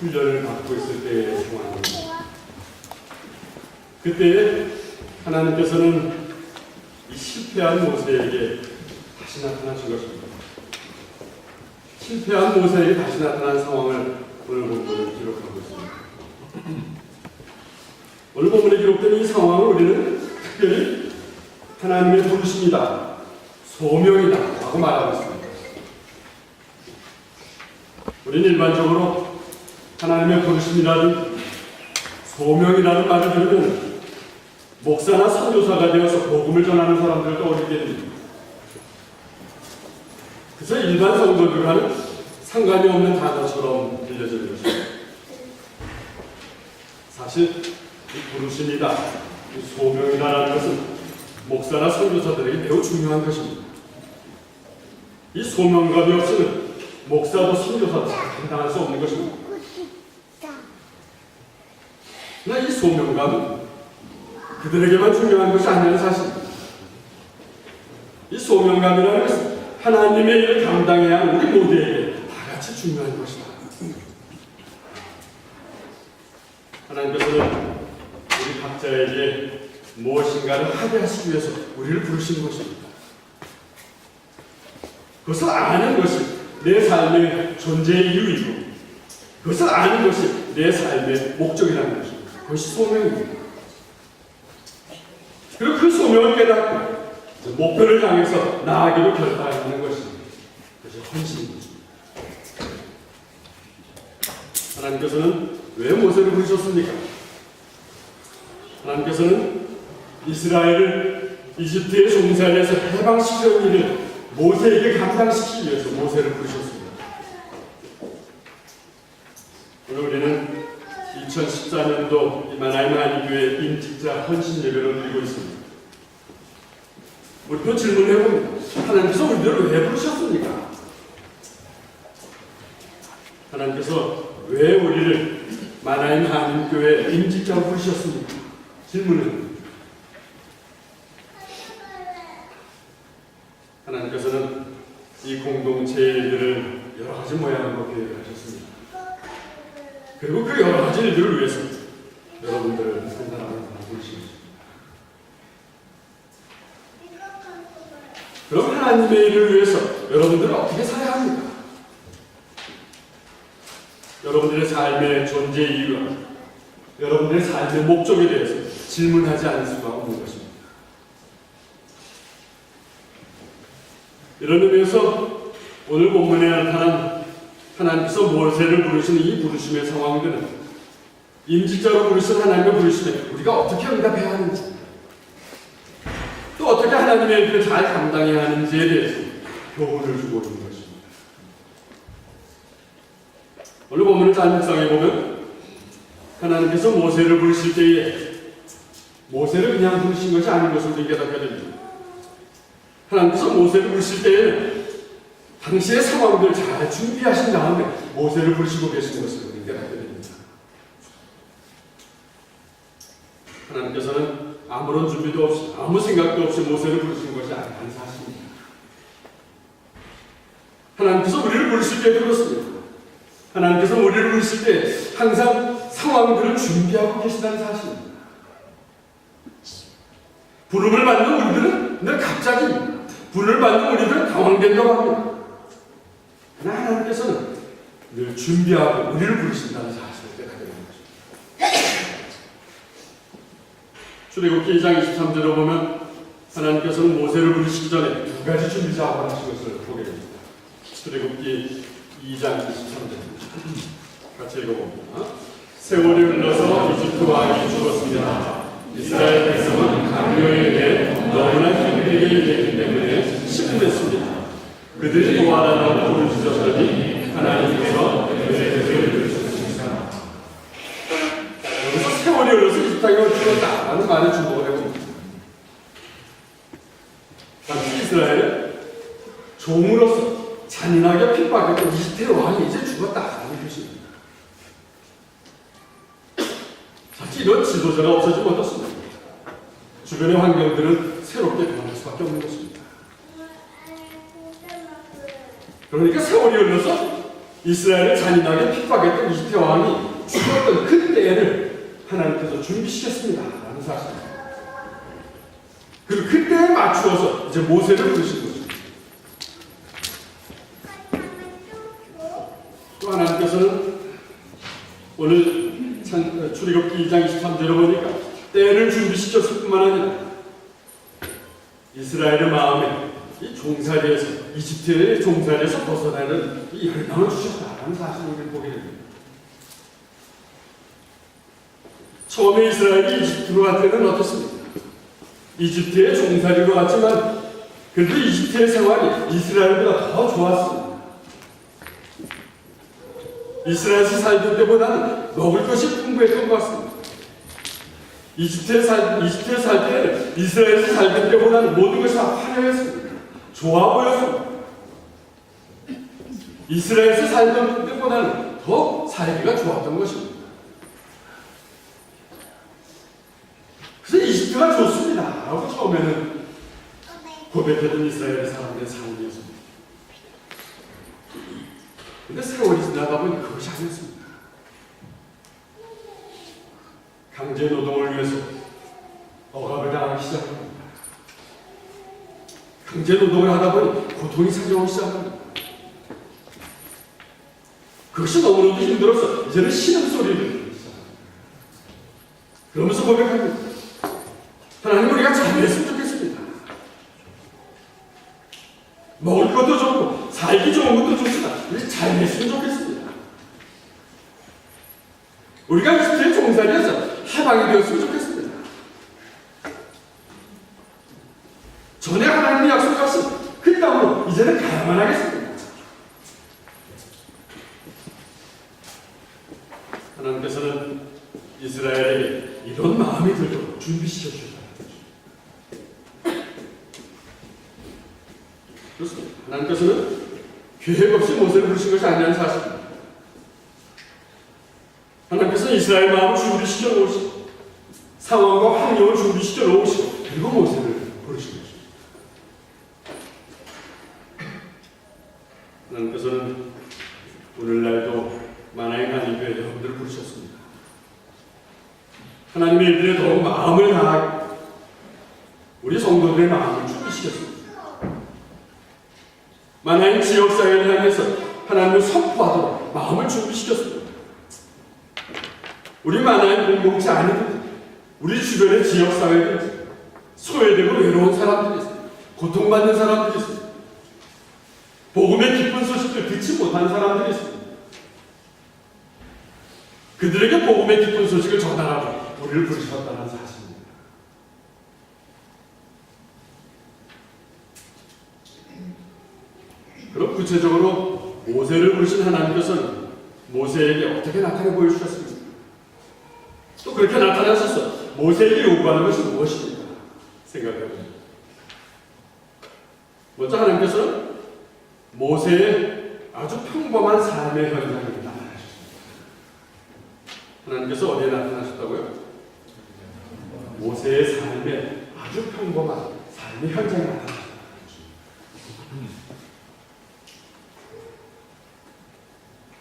훈련을 받고 있을 때의 상황입니다. 그때 하나님께서는 이 실패한 모세에게 다시 나타나신 것입니다. 실패한 모세에게 다시 나타난 상황을 오늘 본문에 기록하고 있습니다. 오늘 본문에 기록된 이 상황을 우리는 특별히 하나님의 부르심이다, 소명이다 라고 말하고 있습니다. 우리는 일반적으로 하나님의 부르심이라든 소명이라는 말을 들으면 목사나 선교사가 되어서 복음을 전하는 사람들을 떠올리게 됩니다. 그래서 일반 성도들과는 상관이 없는 단어처럼 들려지는 것입니다. 사실 이 부르심이다, 이 소명이다라는 것은 목사나 선교사들에게 매우 중요한 것입니다. 이 소명감이 없이는 목사도 선교사도 감당할 수 없는 것입니다. 그러나 이 소명감은 그들에게만 중요한 것이 아니라는 사실입니다. 이 소명감이라는 것은 하나님의 일을 감당해야 하는 우리 모두에게 다 같이 중요한 것이다. 하나님께서는 우리 각자에게 무엇인가를 하게 하시기 위해서 우리를 부르신 것입니다. 그것을 아는 것이 내 삶의 존재의 이유이고 그것을 아는 것이 내 삶의 목적이라는 것입니다. 그것이 소명입니다. 그리고 그 소명을 깨닫고 목표를 향해서 나아가기로 결단하는 것입니다. 그것이 헌신입니다. 하나님께서는 왜 모세를 부르셨습니까? 하나님께서는 이스라엘을 이집트의 종살이에서 해방시키는 일을 모세에게 감당시키기 위해서 모세를 부르셨습니다. 오늘 우리는 2014년도 이만하임 한인교회 임직자 헌신 예배를 드리고 있습니다. 우리 질문해봅니다. 하나님께서 우리들을 왜 부르셨습니까? 하나님께서 왜 우리를 만하임 한인교회 임직자로 부르셨습니까? 질문은 하나님께서는 이 공동체의 일들을 여러 가지 모양으로 계획하셨습니다. 그리고 그 여러 가지 일들을 위해서 여러분들을 한 사람을 부르십니다. 그럼 하나님의 일을 위해서 여러분들은 어떻게 살아야 합니까? 여러분들의 삶의 존재 이유와 여러분들의 삶의 목적에 대해서 질문하지 않을 수가 없는 것입니다. 이런 의미에서 오늘 본문에 나타난 하나님께서 모세를 부르시는 이 부르심의 상황들은 임직자로 부르신 하나님의 부르심에 우리가 어떻게 응답해야 하는지 또 어떻게 하나님의 일을 잘 감당해야 하는지에 대해서 교훈을 주고 있는 것입니다. 오늘 본문을 잘 묵상해 보면 하나님께서 모세를 부르실 때에 모세를 그냥 부르신 것이 아닌 것을 우리 깨닫게 됩니다. 하나님께서 모세를 부르실 때에는 당시의 상황들을 잘 준비하신 다음에 모세를 부르시고 계신 것을 우리 깨닫게 됩니다. 하나님께서는 아무런 준비도 없이 아무 생각도 없이 모세를 부르신 것이 아니라는 사실입니다. 하나님께서 우리를 부르실 때도 그렇습니다. 하나님께서 우리를 부르실 때 항상 상황들을 준비하고 계시다는 사실입니다. 부름을 받는 우리들은 늘 갑자기 부름을 받는 우리들은 당황된다고 합니다. 그러나 하나님께서는 늘 준비하고 우리를 부르신다는 사실을 깨닫게 되는 것입니다. 출애굽기 2장 23절에 보면 하나님께서는 모세를 부르시기 전에 두 가지 준비 작업을 하신 것을 보게 됩니다. 출애굽기 2장 23절 같이 읽어봅니다. 세월이 흘러서 이집트 왕이 죽었습니다. 이스라엘 백성은 강요에 의해 너무나 힘들게 되기 때문에 심부했습니다. 그들이 도와달라고 부르짖었더니 하나님께서 그들의 기도를 들으셨습니다. 여기서 세월이 흘러서 이집트 왕이 죽었다라는 말을 주목을 해봅니다. 당시 이스라엘은 종으로서 잔인하게 핍박했던 이집트의 왕이 이제 죽었다라는 표시입니다. 사실 이런 지도자가 없어지면 어떻습니까? 주변의 환경들은 새롭게 변할 수밖에 없는 것입니다. 그러니까 세월이 흘러서 이스라엘을 잔인하게 핍박했던 이집트 왕이 죽었던 그 때를 하나님께서 준비시켰습니다 라는 사실입니다. 그리고 그때에 맞추어서 이제 모세를 부르신 거죠. 또 하나님께서는 오늘 출애굽기 2장 23절에 보니까 때를 준비시켰을 뿐만 아니라 이스라엘의 마음에 이 종살이에서 이집트의 종살이에서 벗어나는 이 열망을 주셨다라는 사실을 우리는 보게 됩니다. 처음에 이스라엘이 이집트로 갈 때는 어떻습니까? 이집트의 종살이로 갔지만 그래도 이집트의 생활이 이스라엘보다 더 좋았습니다. 이스라엘에서 살던 때보다는 먹을 것이 풍부했던 것 같습니다. 이집트에 살 때는 이스라엘에서 살던 때보다는 모든 것이 화려했습니다. 좋아 보였습니다. 이스라엘에서 살던 때보다는 더 살기가 좋았던 것입니다. 그래서 이집트가 좋습니다 라고 처음에는 고백했던 이스라엘의 사람들의 삶이었습니다. 근데 세월이 지나다 보니 그것이 아니었습니다. 강제 노동을 위해서 억압을 당하기 시작합니다. 강제 노동을 하다 보니 고통이 찾아오기 시작합니다. 그것이 너무너무 힘들어서 이제는 신음소리를 듣기 시작합니다. 그러면서 고백합니다. 하나님, 우리가 잘 됐으면 좋겠습니다. 먹을 것도 좋고 살기 좋은 것도 좋습니다. 우리 잘 됐으면 좋겠습니다. 우리가 이집트의 종살이에서 해방이 되었으면 좋겠습니다. 전에 하나님이 약속하신 그 땅으로 이제는 가야만 하겠습니다. 하나님께서는 이스라엘에게 이런 마음이 들도록 준비시켜 주셨다. 그렇습니다. 하나님께서는 계획 없이 모세를 부르신 것이 아니라는 사실입니다. 하나님께서는 이스라엘 마음을 준비시켜 놓으시고 상황과 환경을 준비시켜 놓으시고 그리고 모세를 부르신 것입니다. 하나님께서는 오늘날도 만화의 간이교회 여러분들을 부르셨습니다. 하나님의 일들에 더욱 마음을 다하게 우리 성도들의 마음을 준비시켰습니다. 만화의 지역사회를 향해서 하나님을 선포하도록 마음을 준비시켰습니다. 우리 만화의 공동체 아니든지 우리 주변의 지역사회든지 소외되고 외로운 사람들이 있습니다. 고통받는 사람들이 있습니다. 복음의 기쁜 소식을 듣지 못한 사람들이 있습니다. 그들에게 복음의 기쁜 소식을 전하라고 우리를 부르셨다는 사실입니다. 그럼 구체적으로 모세를 부르신 하나님께서는 모세에게 어떻게 나타내 보여주셨습니까? 또 그렇게 나타나셔서 모세에게 요구하는 것이 무엇입니까? 생각해보세요. 먼저 하나님께서는 모세의 아주 평범한 삶의 현장에 나타나셨습니다. 하나님께서 어디에 나타나셨다고요? 모세의 삶의 아주 평범한 삶의 현장에 나타나셨습니다.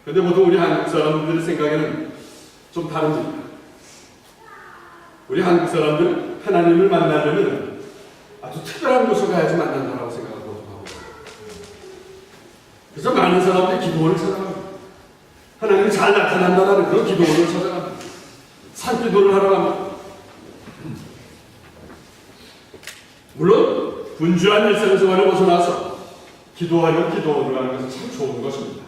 그런데 보통 우리 한국 사람들의 생각에는 좀 다릅니다. 우리 한국 사람들은 하나님을 만나려면 아주 특별한 곳을 가야지 만난다고 생각하고 하고 그래서 많은 사람들이 기도원을 찾아갑니다. 하나님이 잘 나타난다는 그런 기도원을 찾아갑니다. 산기도를 하러 갑니다. 물론 분주한 일상생활을 벗어나서 기도하려고 기도원을 가는 것은 참 좋은 것입니다.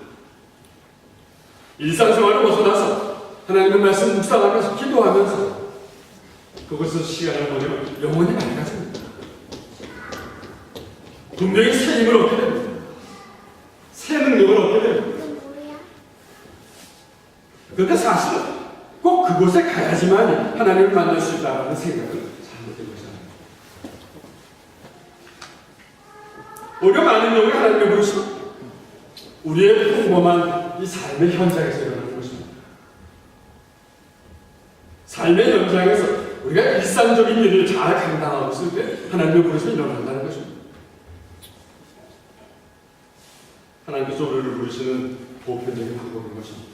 일상생활을 벗어나서 하나님의 말씀 묵상하면서 기도하면서 그것에서 시간을 보내면 영혼이 맑아집니다. 분명히 새 힘을 얻게 됩니다. 새 능력을 얻게 됩니다. 그런데 사실은 꼭 그곳에 가야지만 하나님을 만날 수 있다는 생각을 잘못된 것이잖아요. 오히려 많은 경우에 하나님의 부르심 우리의 평범한 이 삶의 현장에서 일어나는 것입니다. 삶의 현장에서 우리가 일상적인 일을 잘 감당하고 있을 때 하나님의 부르심이 일어난다는 것입니다. 하나님께서 우리를 부르시는 보편적인 방법인 것입니다.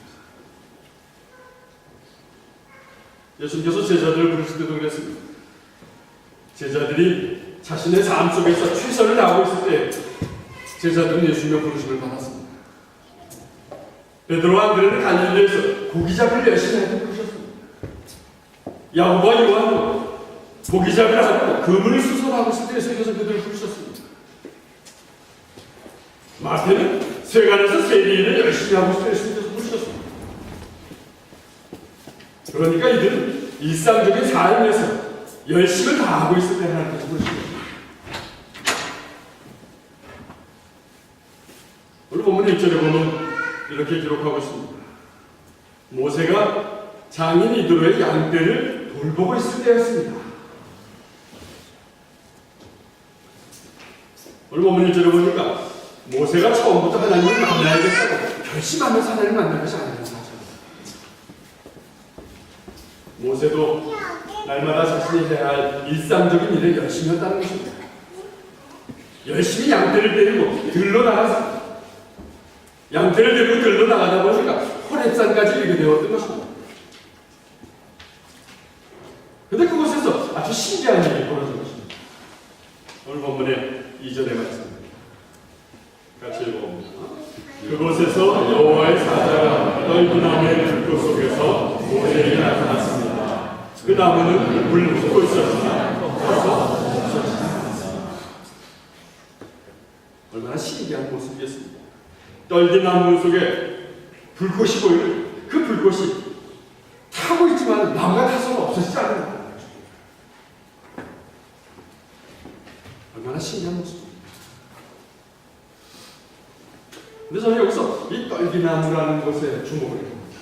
예수님께서 제자들을 부르실 때도 그랬습니다. 제자들이 자신의 삶 속에서 최선을 다하고 있을 때 제자들은 예수님의 부르심을 받았습니다. 베드로와 안드레는 갈릴리에서 고기 잡기를 열심히 하고 부르셨습니다. 야고보와 요한은 고기 잡기를 하고 그물을 수선하고 있을 때 예수님께서 그들을 부르셨습니다. 마태는 세간에서 세리일을 열심히 하고 있을 때 예수님께서 부르셨습니다. 그러니까 이들은 일상적인 삶에서 열심을 다하고 있을 때 하나님께서 부르십니다. 오늘 본문 1절에 보면 이렇게 기록하고 있습니다. 모세가 장인 이드로의 양떼를 돌보고 있을 때였습니다. 오늘 본문 1절에 보니까 모세가 처음부터 하나님을 만나야겠다고 결심하면서 하나님을 만난 것이 아니라는 사실입니다. 모세도 날마다 자신이 해야 할 일상적인 일에 열심히 했다는 것입니다. 열심히 양떼를 데리고 들러 나가서 양떼를 데리고 들러 나가다 보니까 호렙산까지 이르게 되었던 것입니다. 그런데 그곳에서 아주 신기한 일이 벌어진 것입니다. 오늘 본문의 2절의 말씀입니다. 같이 읽어봅니다. 그곳에서 여호와의 사자가 넓은 나무의 불꽃 속에서 모세에게 나타났습니다. 그 나무는 물 붓고 있었으나 얼마나 신기한 모습이었습니다. 떨긴 나무 속에 불꽃이 보이는 그 불꽃이 타고 있지만 나무가 타서는 없어지지 않는 거예요. 얼마나 신기한 모습입니다. 근데 저는 여기서 이 떨기나무라는 것에 주목을 해봅니다.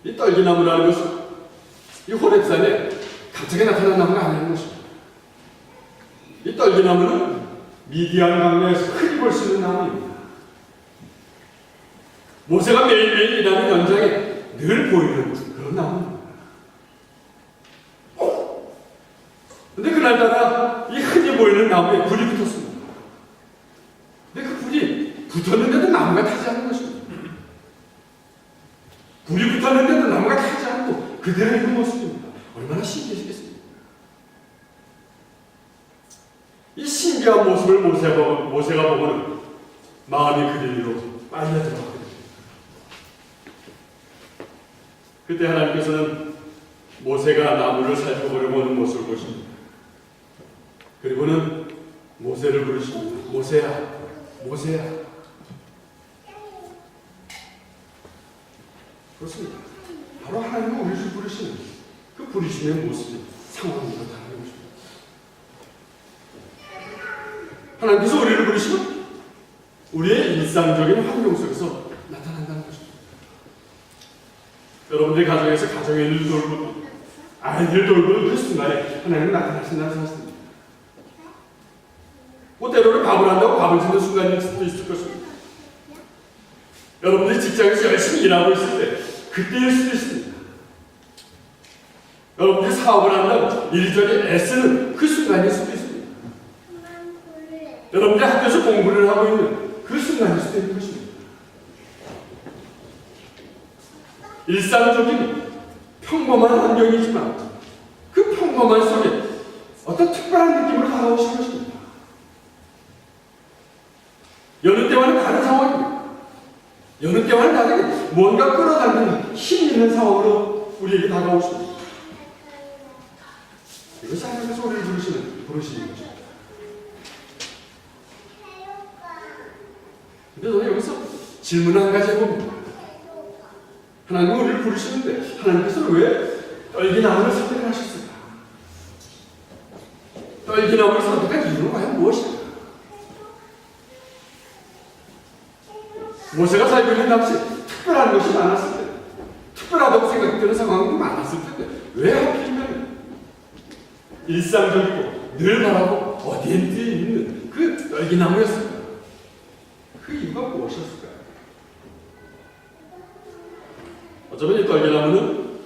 이 떨기나무라는 것은 이 호렙산에 갑자기 나타난 나무가 아니라는 것입니다. 이 떨기나무는 미디안 강야에서 흔히 볼 수 있는 나무입니다. 모세가 매일매일 이 나무 연장에 늘 보이는 그런 나무입니다. 근데 그날따라 이 흔히 보이는 나무에 불이 붙었습니다. 근데 그 불이 붙었는데도 나무가 타지 않는 것입니다. 불이 붙었는데도 나무가 타지 않고 그대로 있는 모습입니다. 얼마나 신기하시겠습니까? 이 신기한 모습을 모세가 보고는 마음이 그리로 빨려 들어가거든요. 그때 하나님께서는 모세가 나무를 살펴보려고 하는 모습을 보십니다. 그리고는 모세를 부르십니다. 모세야, 모세야. 그렇습니다. 바로 하나님은 우리를 부르시는 그 부르심의 모습이 상황이 그렇다는 것입니다. 하나님께서 우리를 부르시면 우리의 일상적인 환경 속에서 나타난다는 것입니다. 여러분들의 가정에서 가정의 일을 돌보고 아이들 돌보는 그 순간에 하나님은 나타나신다는 사실입니다. 뭐 때로는 밥을 한다고 밥을 짓는 순간일 수도 있을 것입니다. 여러분들이 직장에서 열심히 일하고 있을 때 그때일 수도 있습니다. 여러분들이 사업을 한다고 이리저리 애쓰는 그 순간일 수도 있습니다. 여러분들이 학교에서 공부를 하고 있는 그 순간일 수도 있는 것입니다. 일상적인 평범한 환경이지만 그 평범한 속에 어떤 특별한 느낌으로 다가오신 것입니다. 여느 때와는 다른 상황입니다. 여느 때와는 다르게 뭔가 끌어당기는 힘 있는 상황으로 우리에게 다가오십니다. 이것이 하나님께서 우리를 부르시는 것입니다. 근데 저는 여기서 질문 한 가지 해봅니다. 하나님은 우리를 부르시는데 하나님께서는 왜 떨기나무를 선택하셨을까? 떨기나무를 선택한 이유는 과연 무엇일까? 모세가 살고 있는 당시 특별한 것이 많았을 때, 특별하다고 생각되는 상황이 많았을 텐데 왜 하필이면 일상적이고 늘 바라고 어디에 있는 그 떨기나무였을까? 그 이유가 무엇이었을까요? 어쩌면 이 떨기나무는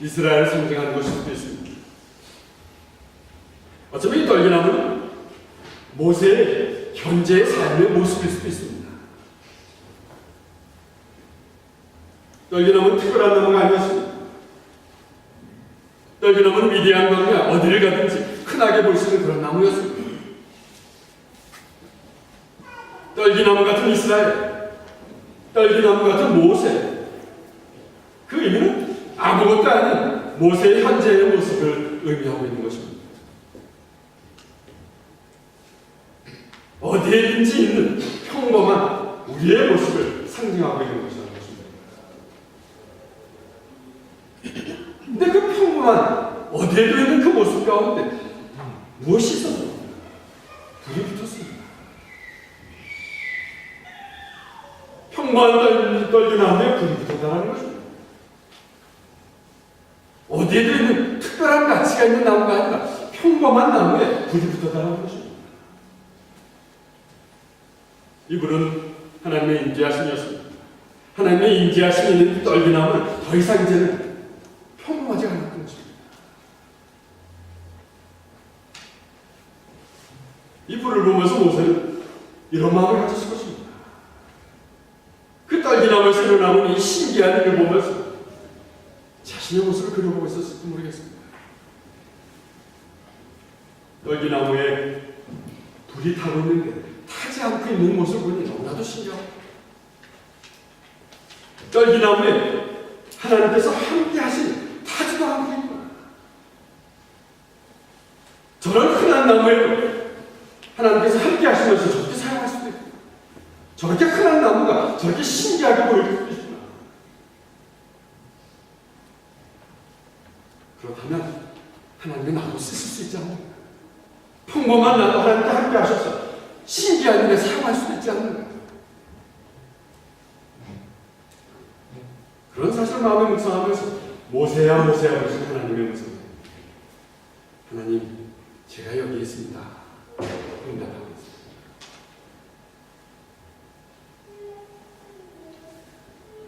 이스라엘을 상징하는 것일 수도 있습니다. 어쩌면 이 떨기나무는 모세의 현재의 삶의 모습일 수도 있습니다. 떨기나무는 특별한 나무가 아니었습니다. 떨기나무는 위대한 나무야 어디를 가든지 흔하게 볼 수 있는 그런 나무였습니다. 떨기나무 같은 이스라엘, 떨기나무 같은 모세, 그 의미는 아무것도 아닌 모세의 현재의 모습을 의미하고 있는 것입니다. 어디에든지 있는 평범한 우리의 모습을 상징하고 있는 것이라는 것입니다. 근데 그 평범한 어디에도 있는 그 모습 가운데 무엇이 있었어? 불이 붙었습니다. 평범한 떨기나무에 불이 붙었다는 것입니다. 어디에도 있는 특별한 가치가 있는 나무가 아니라 평범한 나무에 불이 붙었다는 것입니다. 이분은 하나님의 인지하심이었습니다. 하나님의 인지하심이 있는 떨기나무는 더 이상 이제는 평범하지 않았던 것입니다. 이 불을 보면서 모세는 이런 마음을 가졌을 것입니다. 그 떨기나무에서 일어나는 이 신기한 일을 보면서 자신의 모습을 그려보고 있었을지 모르겠습니다. 떨기나무에 불이 타고 있는데 타지 않고 있는 모습을 보니 너무나도 신기하고, 떨기나무에 하나님께서 함께 하신 타지도 않고 있구나. 저런 흔한 나무에도 하나님께서 함께 하시면서 저렇게 사용할 수도 있고, 저렇게 흔한 나무가 저렇게 신기하게 보일 수도 있구나. 그렇다면 하나님이 나도 쓰실 수 있지 않나? 평범한 나도 하나님께 함께 하셔서 신기한 일에 사용할 수도 있지 않는가? 그런 사실을 마음에 묵상하면서 모세야 모세야 그러신 하나님의 모습, 하나님 제가 여기 있습니다 응답하고 있습니다.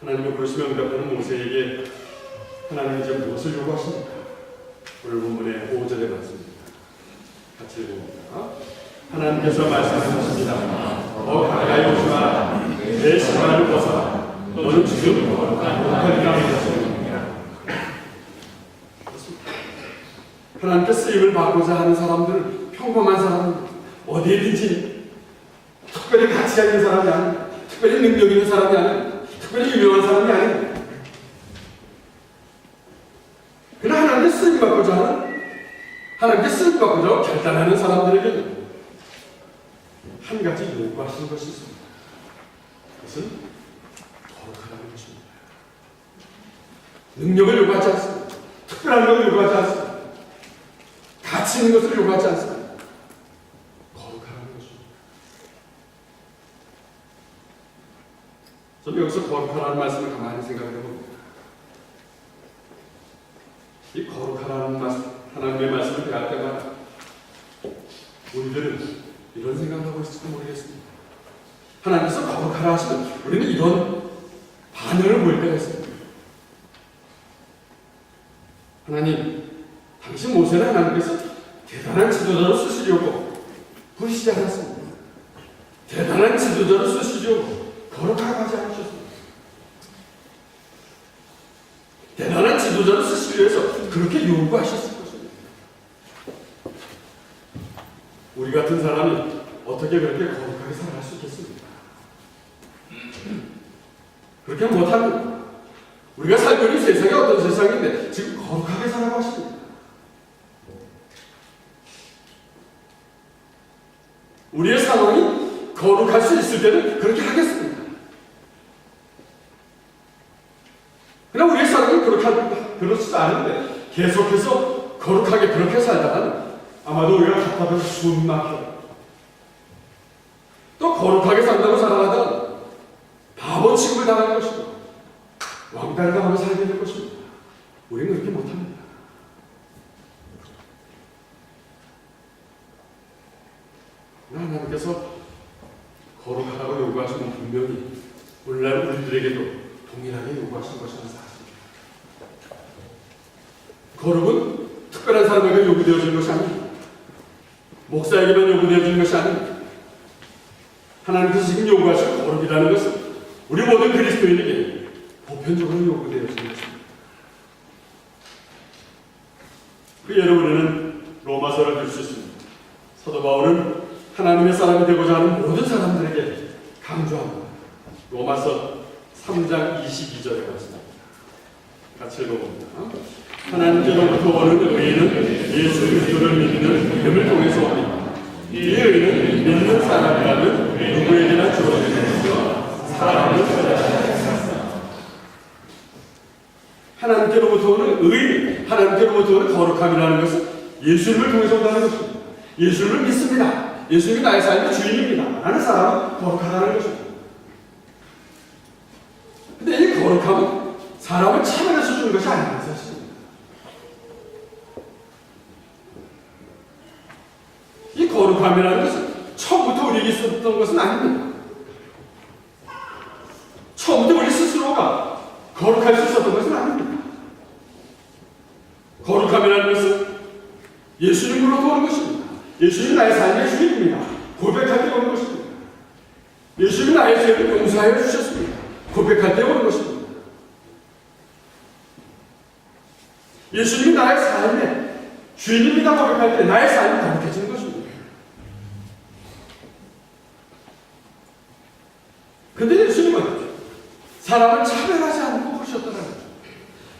하나님은 그러시며 응답하는 모세에게 하나님은 이제 무엇을 요구하십니까? 오늘 본문의 5절에 말씀입니다. 같이 읽어봅니다. 하나님께서 말씀하십니다. 더 가까이 오지 마라. 내 신발을 벗어라. 너는 지금 거룩한 땅에 있습니다. 하나님께 쓰임을 받고자 하는 사람들은 평범한 사람들, 어디에든지 특별히 가치가 있는 사람이 아니고, 특별히 능력 있는 사람이 아니고, 특별히 유명한 사람이 아니고, 그러나 하나님께 쓰임 받고자 하는, 하나님께 쓰임 받고자 결단하는 사람들에게는 한 가지 요구하시는 것이 있습니다. 그것은 거룩하다는 것입니다. 능력을 요구하지 않습니다. 특별한 걸 요구하지 않습니다. 가치 있는 것을 요구하지 않습니다. 거룩하다는 것입니다. 저는 여기서 거룩하라는 말씀을 가만히 생각해 봅니다. 이 거룩하라는 말씀, 하나님의 말씀을 대할 때마다 우리들은 이런 생각을 하고 있을지도 모르겠습니다. 하나님께서 거룩하라 하시면 우리는 이런 반응을 보일 때가 있습니다. 하나님, 당신 모세는 하나님께서 대단한 지도자로 쓰시려고 부르시지 않았습니다. 대단한 지도자로 쓰시려고 거룩하게 하지 않으셨습니다. 대단한 지도자로 쓰시기 위해서 그렇게 요구하셨을 것입니다. 우리 같은 사람이 어떻게 그렇게 거룩하게 살아갈 수 있겠습니까? 그렇게 못합니다. 우리가 살고 있는 세상이 어떤 세상인데 지금 거룩하게 살아가고 하십니다. 우리의 상황이 거룩할 수 있을 때는 그렇게 하겠습니다. 그러나 우리의 상황이 그렇지도 않은데 계속해서 거룩하게 그렇게 살다가는 아마도 우리가 답답해서 숨 막혀, 또 거룩하게 산다고 살아가다가 바보 취급을 당할 것이고 왕따를 당하며 살게 될 것입니다. 우리는 그렇게 못합니다. 하나님께서 거룩하다고 요구하시는 분명히 오늘날 우리들에게도 동일하게 요구하시는 것이라는 사실입니다. 거룩은 특별한 사람에게 요구되어지는 것이 아닙니다. 목사에게만 요구되어지는 것이 아닙니다. 하나님께서 지금 요구하시는 거룩이라는 것은 우리 모든 그리스도인에게 보편적으로 보편적으로 요구되어진 것입니다. 그 예를 우리는 로마서를 들 수 있습니다. 사도 바울은 하나님의 사람이 되고자 하는 모든 사람들에게 강조합니다. 로마서 3장 22절에 말씀합니다. 같이 읽어봅니다. 하나님께로부터 오는 의는 예수 그리스도를 믿는 믿음을 통해서 옵니다. 이 의는 믿는 사람이라면 누구에게나 주어지면서 사람을 하나님께로부터 오는 의, 하나님께로부터 오는 거룩함이라는 것은 예수님을 통해서 온다는 것입니다. 예수님을 믿습니다. 예수님이 나의 삶의 주인입니다. 라는 사람은 거룩하다는 것입니다. 근데 이 거룩함은 사람을 차별해서 주는 것이 아니라는 사실입니다. 이 거룩함이라는 것은 처음부터 우리에게 있었던 것은 아닙니다. 처음부터 우리 스스로가 거룩할 수 있었던 것은 아닙니다. 거룩함이라는 것은 예수님으로부터 오는 것입니다. 예수님이 나의 삶의 주인입니다. 고백할 때 오는 것입니다. 예수님이 나의 죄를 용서하여 주셨습니다. 고백할 때 오는 것입니다. 예수님이 나의 삶의 주인입니다. 고백할 때 나의 삶이 거룩해지는 것입니다. 근데 예수님은 사람을 차별하지 않고 부르셨다는 거죠.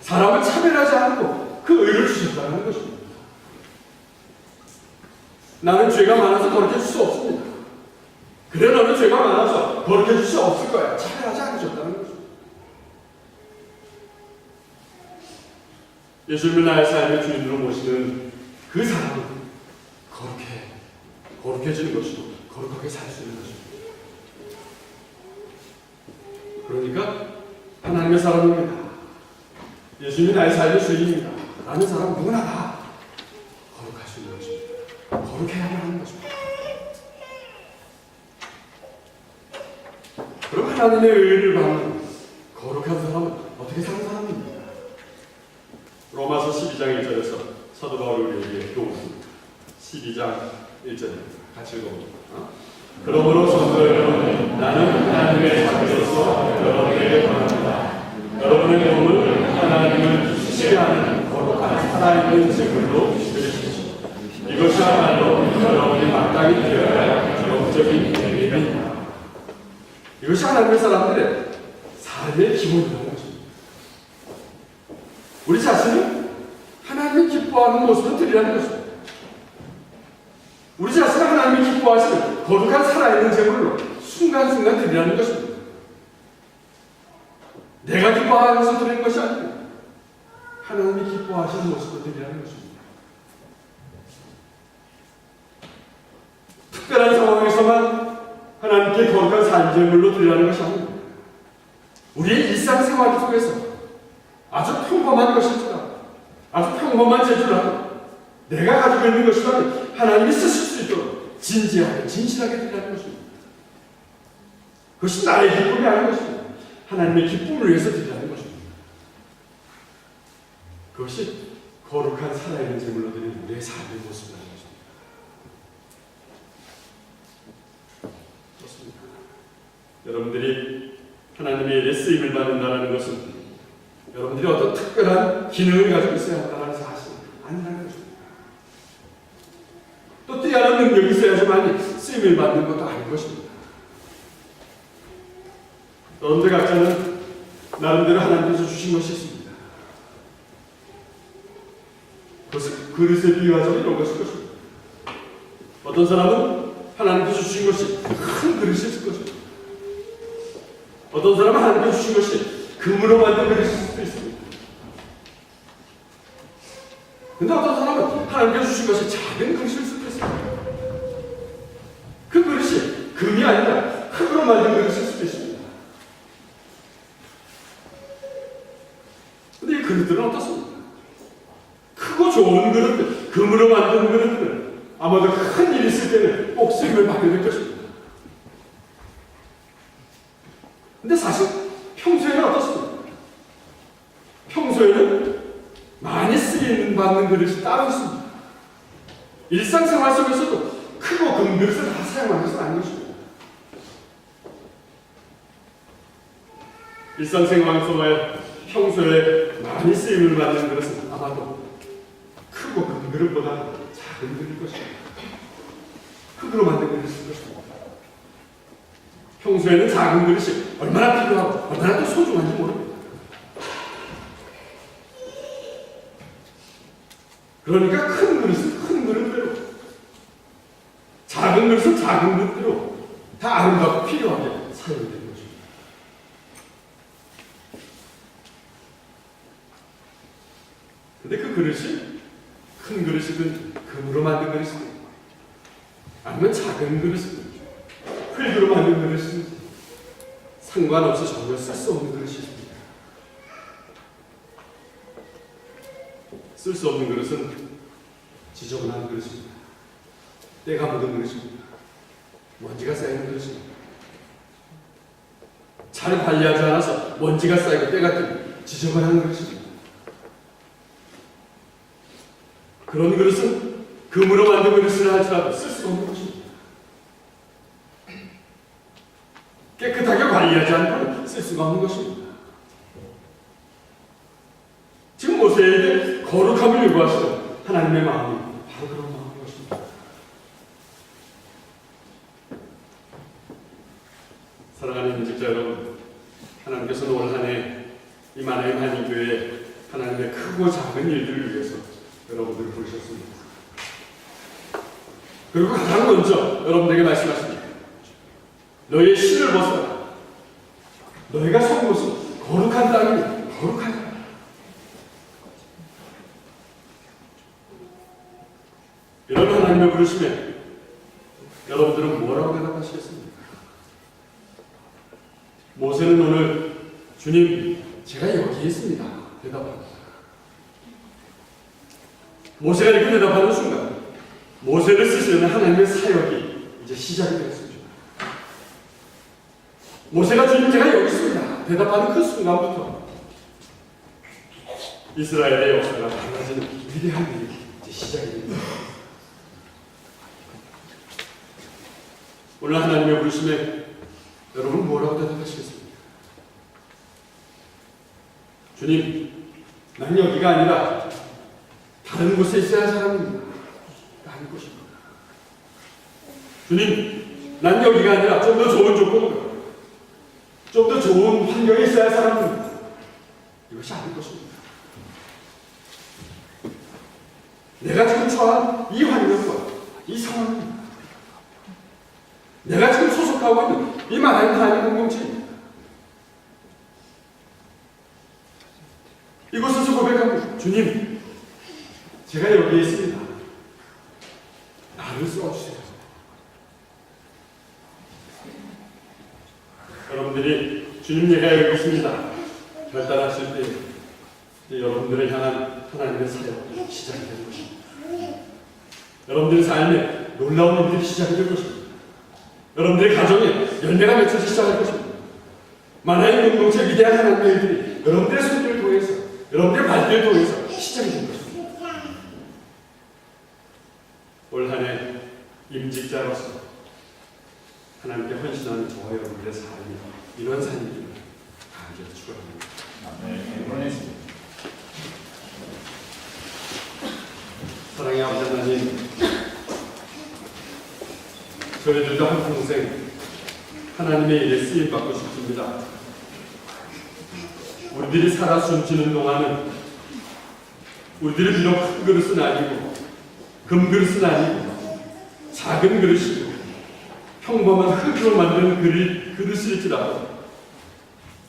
사람을 차별하지 않고 그 의를 주셨다는 것입니다. 나는 죄가 많아서 거룩해질 수 없습니다. 그래 너는 죄가 많아서 거룩해질 수 없을 거야. 차별하지 않으셨다는 것입니다. 예수님을 나의 삶의 주인으로 모시는 그 사람은 거룩해지는 것이고 거룩하게 살 수 있는 것입니다. 그러니까 하나님의 사람입니다. 예수님이 나의 삶의 주인입니다. 라는 사람은 누구나 다 거룩할 수 있는 것입니다. 거룩해야만 하는 것입니다. 그럼 하나님의 의를 받는 거룩한 사람은 어떻게 사는 사람입니까? 로마서 12장 1절에서 사도 바울이 우리에게 교훈합니다. 12장 1절입니다. 같이 읽어봅니다. 그러므로 성도 여러분, 나는 하나님의 자녀로서 여러분에게 권합니다. 여러분의 몸을 하나님을 지시하는 거룩한 살아있는 제물로 드리십시오. 이것이야말로 여러분이 마땅히 드려야 할 영적인 예배입니다. 이것이 하나님의 사람들의 삶의 기본이라는 것입니다. 우리 자신을 하나님이 기뻐하는 모습으로 드리라는 것입니다. 우리 자신을 하나님이 기뻐하시는 거룩한 살아있는 제물로 순간순간 드리라는 것입니다. 내가 기뻐하면서 드리는 것이 아니고 하나님이 기뻐하시는 모습으로 드리라는 것입니다. 특별한 상황에서만 하나님께 거룩한 산제물로 드리라는 것이 아닙니다. 우리의 일상생활 속에서 아주 평범한 것일지라도 아주 평범한 제주라도 내가 가지고 있는 것이라도 하나님이 쓰실 수 있도록 진지하게 진실하게 드리라는 것입니다. 그것이 나의 기쁨이 아닌 것입니다. 하나님의 기쁨을 위해서 드리라는 것입니다. 그것이 거룩한 살아있는 제물로 드리는 우리의 삶의 모습이라는 것입니다. 그렇습니다. 여러분들이 하나님의 일에 쓰임을 받는다는 것은 여러분들이 어떤 특별한 기능을 가지고 있어야 한다는 사실 아니라는 것입니다. 또 뛰어난 능력이 있어야지만 쓰임을 받는 것도 아닌 것입니다. 여러분들 각자는 나름대로 하나님께서 주신 것이 있습니다. 그것을 그릇에 비유하자면 이런 것일 것입니다. 어떤 사람은 하나님께서 주신 것이 큰 그릇이 있을 것입니다. 어떤 사람은 하나님께서 주신 것이 금으로 만든 그릇일 수도 있습니다. 근데 어떤 사람은 하나님께서 주신 것이 작은 그릇일 수도 있습니다. 그 그릇이 금이 아니라 흙으로 만든 그릇일 수도 있습니다. 근데 이 그릇들은 어떻습니까? 크고 좋은 그릇들, 금으로 만든 그릇들은 아마도 큰 일이 있을 때는 꼭 쓰임을 받게 될 것입니다. 근데 사실 평소에는 어떻습니까? 평소에는 많이 쓰임 받는 그릇이 따로 있습니다. 일상생활 속에서도 크고 금 그릇을 다 사용하는 것은 아닌 것입니다. 일상생활 속에 평소에 많이 쓰임을 받는 그릇은 아마도 크고 큰 그릇보다 작은 그릇일 것입니다. 흙으로 만든 그릇일 것입니다. 평소에는 작은 그릇이 얼마나 필요하고 얼마나 또 소중한지 모릅니다. 그러니까 큰 그릇은 큰 그릇대로, 작은 그릇은 작은 그릇대로 다 아름답고 필요하게 사용되는 것입니다. 근데 그 그릇이 큰 그릇이든 금으로 만든 그릇이든 아니면 작은 그릇이든 흙으로 만든 그릇이든 상관없이 전혀 쓸 수 없는 그릇이 있습니다. 쓸 수 없는 그릇은 지저분한 그릇입니다. 때가 묻은 그릇입니다. 먼지가 쌓이는 그릇입니다. 잘 관리하지 않아서 먼지가 쌓이고 때가 낀 지저분한 그릇입니다. 그런 그릇은 금으로 만든 그릇을 할지라도 쓸 수가 없는 것입니다. 깨끗하게 관리하지 않고는 쓸 수가 없는 것입니다. 지금 모세에게 거룩함을 요구하시는 하나님의 마음이 바로 그런 마음인 것입니다. 사랑하는 임직자 여러분, 하나님께서는 올 한 해 이 마나임 한인교회에 하나님의 크고 작은 일들을 위해서 여러분들을 부르셨습니다. 그리고 가장 먼저 여러분들에게 말씀하십니다. 너희의 신을 벗어라. 너희가 선 곳은 거룩한 땅이니 거룩하다. 이런 하나님의 부르심에 여러분들은 뭐라고 대답하시겠습니까? 모세는 오늘 주님, 제가 여기 있습니다. 대답합니다. 모세가 이렇게 대답하는 순간 모세를 쓰시는 하나님의 사역이 이제 시작이 되었습니다. 모세가 주님, 제가 여기 있습니다. 대답하는 그 순간부터 이스라엘의 역사가 달라지는 위대한 일이 이제 시작이 됩니다. 오늘 하나님의 부르심에 여러분 뭐라고 대답하시겠습니까? 주님, 난 여기가 아니라 다른 곳에 있어야 할 사람입니다. 다른 곳입니다. 주님, 난 여기가 아니라 좀 더 좋은 조건으로, 좀 더 좋은 환경에 있어야 할 사람입니다. 이것이 아닐 것입니다. 내가 지금 처한 이 환경과 이 상황입니다. 내가 지금 소속하고 있는 이 많은 하나님 공동체입니다. 이곳에서 고백합니다. 주님, 제가 여기에 있습니다. 나를 써주세요. 여러분들이 주님, 내가 여기 있습니다. 결단하실 때 여러분들을 향한 하나님의 사역이 시작이 될 것입니다. 여러분들의 삶에 놀라운 일들이 시작이 될 것입니다. 여러분들의 가정에 열매가 맺혀서 시작할 것입니다. 만화의 공동체 위대한 하나님의 일들이 여러분들의 손길을 통해서, 여러분들의 발길을 통해서 시작이 될 것입니다. 올 한 해 임직자로서 하나님께 헌신하는 저와 여러분들의 삶이 이런 삶이기를 감사해서 축원합니다. 아멘. 사랑의 아버지 하나님, 저희들도 한평생 하나님의 일에 쓰임받고 싶습니다. 우리들이 살아 숨쉬는 동안은 우리들이 비록 큰 그릇은 아니고 금그릇은 아니고 작은 그릇이고 평범한 흙으로 만든 그릇일지라도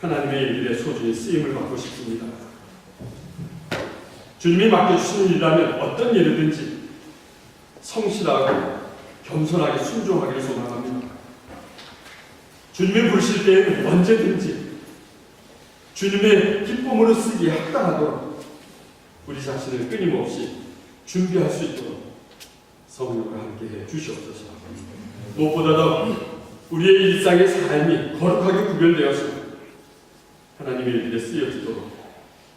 하나님의 일에 소중히 쓰임을 받고 싶습니다. 주님이 맡겨주시는 일이라면 어떤 일이든지 성실하고 겸손하게 순종하기를 소망합니다. 주님이 부르실 때에는 언제든지 주님의 기쁨으로 쓰기에 합당하도록 우리 자신을 끊임없이 준비할 수 있도록 성령과 함께해 주시옵소서. 무엇보다도 우리의 일상의 삶이 거룩하게 구별되어서 하나님의 일에 쓰여지도록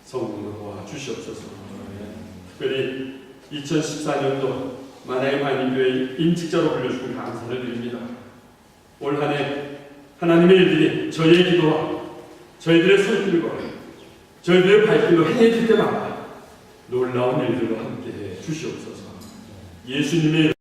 성령과 도와주시옵소서. 특별히 2014년도 만화의 한인교회 임직자로 불려주신 감사를 드립니다. 올 한 해 하나님의 일들이 저희의 기도와 저희들의 손길과 저희들의 발길로 행해질 때마다 놀라운 일들과 함께해 주시옵소서. 예수님의